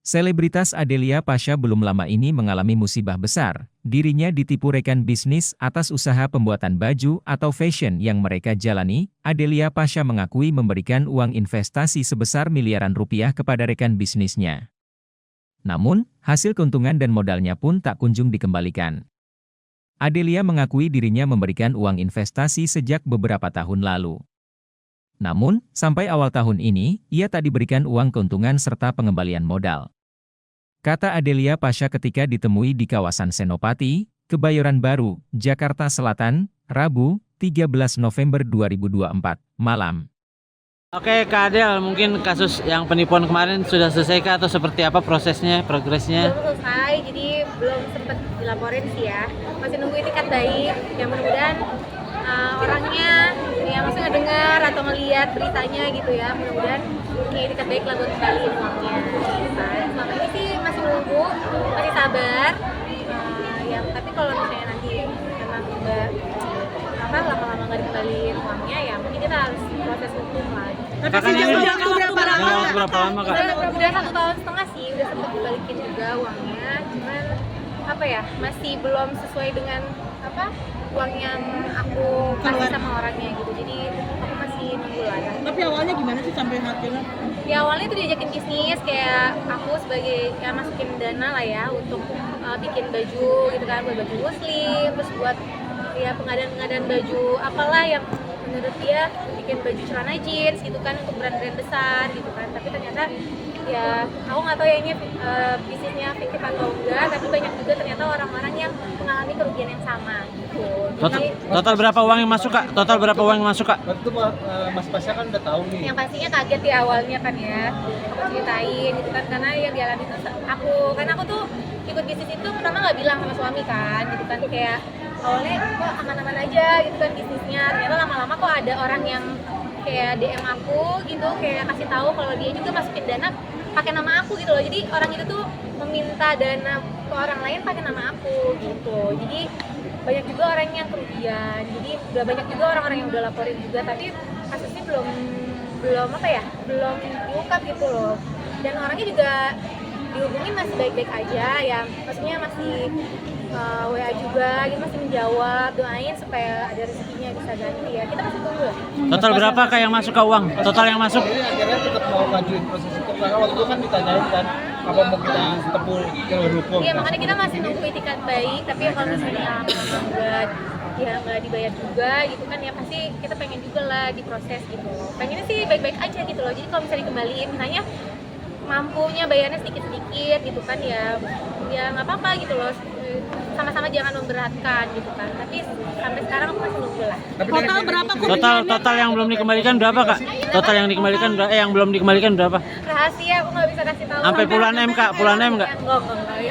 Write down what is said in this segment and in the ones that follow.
Selebritas Adelia Pasha belum lama ini mengalami musibah besar. Dirinya ditipu rekan bisnis atas usaha pembuatan baju atau fashion yang mereka jalani. Adelia Pasha mengakui memberikan uang investasi sebesar miliaran rupiah kepada rekan bisnisnya. Namun, hasil keuntungan dan modalnya pun tak kunjung dikembalikan. Adelia mengakui dirinya memberikan uang investasi sejak beberapa tahun lalu. Namun, sampai awal tahun ini, ia tak diberikan uang keuntungan serta pengembalian modal. Kata Adelia Pasha ketika ditemui di kawasan Senopati, Kebayoran Baru, Jakarta Selatan, Rabu, 13 November 2024, malam. Oke Kak Adel, mungkin kasus yang penipuan kemarin sudah selesai Kak atau seperti apa prosesnya, progresnya? Belum selesai, jadi belum sempat dilaporin sih ya. Masih nunggu itikat baik, yang mudah-mudahan orangnya ya maksudnya dengar atau melihat beritanya gitu ya. Mudah-mudahan punya itikat baik lah buat kembaliin uangnya. Selama ini sih masih nunggu, masih sabar. Ya, tapi kalau misalnya nanti emang nggak lama-lama nggak dikembaliin uangnya, ya mungkin kita harus proses hukum lah. Tapi sejak berapa lama Kak? Udah 1,5 tahun sih, udah sempat dibalikin juga uangnya, cuman apa ya, masih belum sesuai dengan uang yang aku kasih sama orangnya gitu, jadi aku masih nunggu lah ya. Tapi awalnya gimana sih sampai akhirnya? Ya awalnya itu diajakin bisnis, kayak aku sebagai yang masukin dana lah ya untuk bikin baju gitu kan, buat baju muslim, terus buat ya pengadaan baju apalah yang menurut dia bikin baju celana jeans gitu kan untuk brand-brand besar gitu kan. Tapi ternyata ya aku nggak tahu ya ini bisnisnya fiktif atau enggak, tapi banyak juga ternyata orang-orang yang mengalami kerugian yang sama gitu. Total berapa uang yang masuk Kak? Total berapa uang yang masuk Kak? Waktu Mas Pasha kan udah tahu nih. Yang pastinya kaget di awalnya kan ya, aku ceritain gitu kan, karena yang dialami itu aku tuh ikut bisnis itu pertama nggak bilang sama suami kan gitu kan, kayak awalnya kok aman-aman aja gitu kan bisnisnya, ternyata lama-lama kok ada orang yang kayak DM aku gitu, kayak kasih tahu kalau dia juga masukin dana pakai nama aku gitu loh. Jadi orang itu tuh meminta dana ke orang lain pakai nama aku gitu. Jadi banyak juga orang yang kerugian. Jadi udah banyak juga orang-orang yang udah laporin juga, tapi kasusnya belum diungkap gitu loh. Dan orangnya juga dihubungin masih baik-baik aja ya, maksudnya masih WA juga gitu, masih menjawab, doain supaya ada rezekinya bisa ganti ya. Kita masih tunggu lah. Total berapa Kak yang masuk ke uang? Total yang masuk? Jadi akhirnya tetap mau majuin proses hukum, karena waktu itu kan ditanyain kan apa mau kita tempuh jalur hukum. Iya, makanya kita masih nunggu itikat baik, tapi kalau misalnya nggak dibayar juga gitu kan, ya pasti kita pengen juga lah diproses gitu. Pengennya sih baik-baik aja gitu loh. Jadi kalau misalnya dikembaliin, misalnya mampunya bayarnya sedikit-sedikit gitu kan, ya nggak apa-apa gitu loh, sama-sama jangan memberatkan gitu kan. Tapi sampai sekarang aku masih nunggu lah. Total berapa? Total yang belum dikembalikan berapa Kak? Total yang dikembalikan yang belum dikembalikan berapa? Rahasia, aku nggak bisa kasih tahu. Sampai puluhan M Kak, puluhan M nggak? Enggak.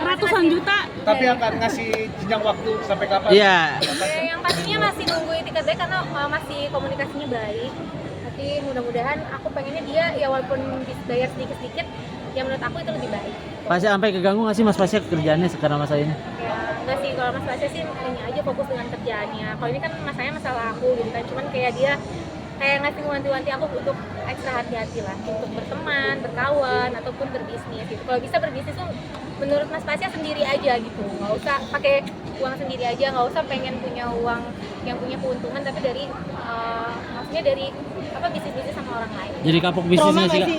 Ratusan juta. Tapi akan ngasih jenjang waktu sampai kapan? Iya. Yang pastinya masih nunggu itikat baik karena masih komunikasinya baik. Tapi mudah-mudahan aku pengennya dia ya walaupun bayar sedikit-sedikit, ya menurut aku itu lebih baik. Pasha sampai keganggu nggak sih Mas Pasha kerjaannya sekarang masa ini? Ya enggak sih, kalau Mas Pasha sih ini aja fokus dengan kerjaannya. Kalau ini kan masalahnya masalah aku gitu kan, cuman kayak dia kayak ngasih wanti-wanti aku untuk ekstra hati-hati lah untuk berteman, berkawan, ataupun berbisnis gitu. Kalau bisa berbisnis tuh menurut Mas Pasha sendiri aja gitu, nggak usah pakai uang sendiri aja, nggak usah pengen punya uang yang punya keuntungan, tapi dari maksudnya dari bisnis-bisnis sama orang lain. Jadi kapok bisnisnya sih Kak?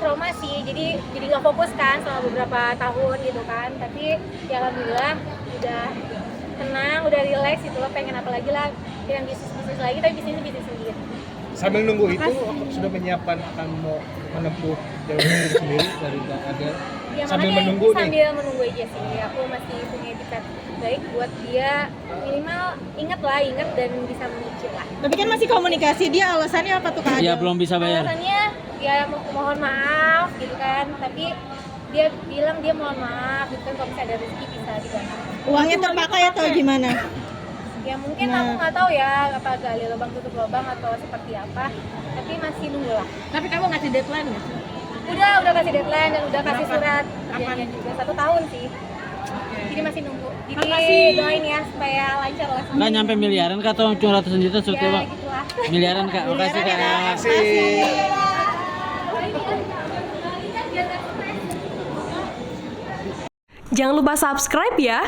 Trauma sih, jadi nggak fokus kan selama beberapa tahun gitu kan, tapi ya alhamdulillah udah tenang, udah relax gitu loh, pengen apa lagi lah dengan bisnis lagi, tapi bisnis sendiri. Sambil nunggu itu sudah menyiapkan akan mau menempuh jalur hukum sendiri dari ada Ya, sambil makanya menunggu nih. Sambil menunggu aja sih, aku masih punya etikat baik buat dia, minimal ingat dan bisa menyicil lah. Tapi kan masih komunikasi, dia alasannya apa tuh Kak? Iya belum bisa bayar. Alasannya ya mohon maaf gitu kan, tapi dia bilang dia mohon maaf gitu kan, kalau misalnya ada rezeki bisa diganti. Uangnya terpakai atau gimana? Ya mungkin aku nggak tahu ya apa gali lubang tutup lubang atau seperti apa, tapi masih nunggu lah. Tapi kamu ngasih deadline nggak sih? Udah kasih deadline dan udah kasih surat perjanjian juga 1 tahun sih. Jadi masih nunggu. Jadi doain ya supaya lancar lah. Nggak nyampe miliaran Kak atau cuma ratusan juta Ya sebetulnya Pak? gitu lah. Miliaran Kak, makasih Kak. Masih. Jangan lupa subscribe ya.